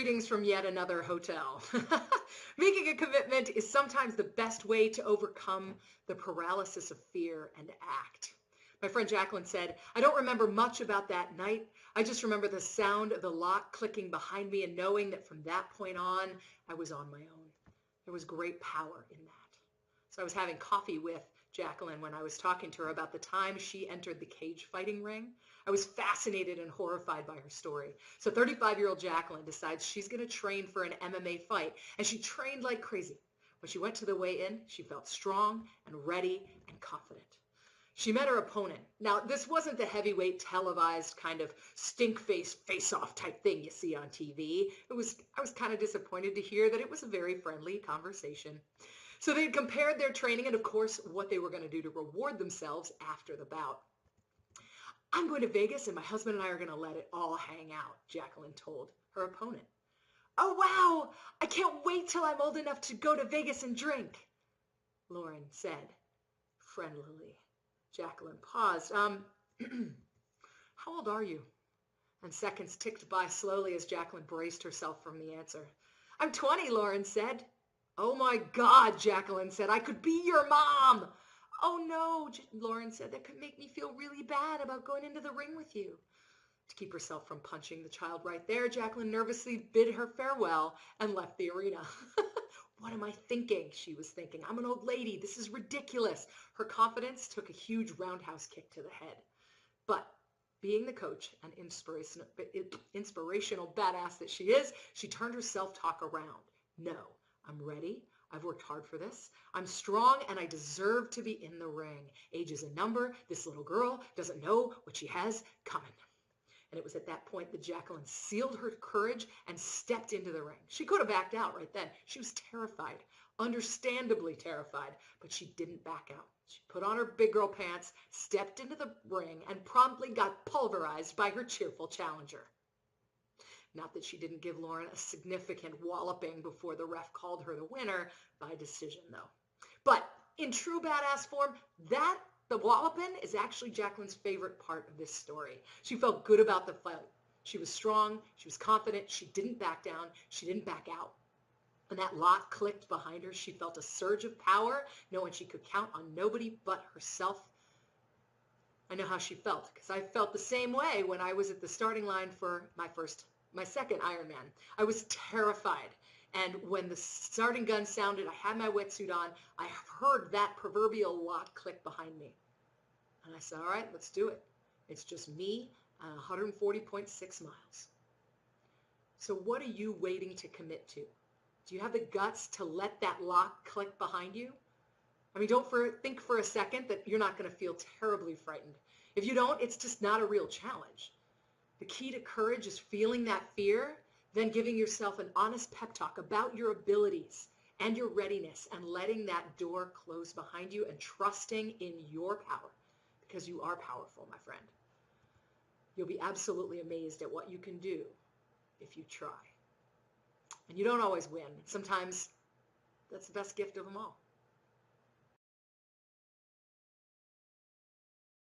Greetings from yet another hotel. Making a commitment is sometimes the best way to overcome the paralysis of fear and act. My friend Jaclyn said, I don't remember much about that night. I just remember the sound of the lock clicking behind me and knowing that from that point on, I was on my own. There was great power in that. So I was having coffee with Jaclyn when I was talking to her about the time she entered the cage fighting ring. I was fascinated and horrified by her story. So 35-year-old Jaclyn decides she's going to train for an MMA fight, and she trained like crazy. When she went to the weigh-in, she felt strong and ready and confident. She met her opponent. Now, this wasn't the heavyweight televised kind of stink-face, face-off type thing you see on TV. I was kind of disappointed to hear that it was a very friendly conversation. So they compared their training and, of course, what they were going to do to reward themselves after the bout. I'm going to Vegas and my husband and I are going to let it all hang out, Jaclyn told her opponent. Oh, wow! I can't wait till I'm old enough to go to Vegas and drink, Lauren said friendlily. Jaclyn paused. How old are you? And seconds ticked by slowly as Jaclyn braced herself from the answer. I'm 20, Lauren said. Oh my God, Jaclyn said, I could be your mom. Oh no, Lauren said, that could make me feel really bad about going into the ring with you. To keep herself from punching the child right there, Jaclyn nervously bid her farewell and left the arena. What am I thinking? She was thinking. I'm an old lady. This is ridiculous. Her confidence took a huge roundhouse kick to the head. But being the coach and inspirational badass that she is, she turned her self-talk around. No, I'm ready. I've worked hard for this. I'm strong and I deserve to be in the ring. Age is a number. This little girl doesn't know what she has coming. And it was at that point that Jaclyn sealed her courage and stepped into the ring. She could have backed out right then. She was terrified, understandably terrified, but she didn't back out. She put on her big girl pants, stepped into the ring, and promptly got pulverized by her cheerful challenger. Not that she didn't give Lauren a significant walloping before the ref called her the winner by decision, though. But in true badass form, the walloping is actually Jaclyn's favorite part of this story. She felt good about the fight. She was strong. She was confident. She didn't back down. She didn't back out. When that lock clicked behind her, she felt a surge of power, knowing she could count on nobody but herself. I know how she felt because I felt the same way when I was at the starting line for my second Ironman. I was terrified. And when the starting gun sounded, I had my wetsuit on, I heard that proverbial lock click behind me. And I said, all right, let's do it. It's just me and 140.6 miles. So what are you waiting to commit to? Do you have the guts to let that lock click behind you? I mean, don't think for a second that you're not going to feel terribly frightened. If you don't, it's just not a real challenge. The key to courage is feeling that fear, then giving yourself an honest pep talk about your abilities and your readiness and letting that door close behind you and trusting in your power because you are powerful, my friend. You'll be absolutely amazed at what you can do if you try. And you don't always win. Sometimes that's the best gift of them all.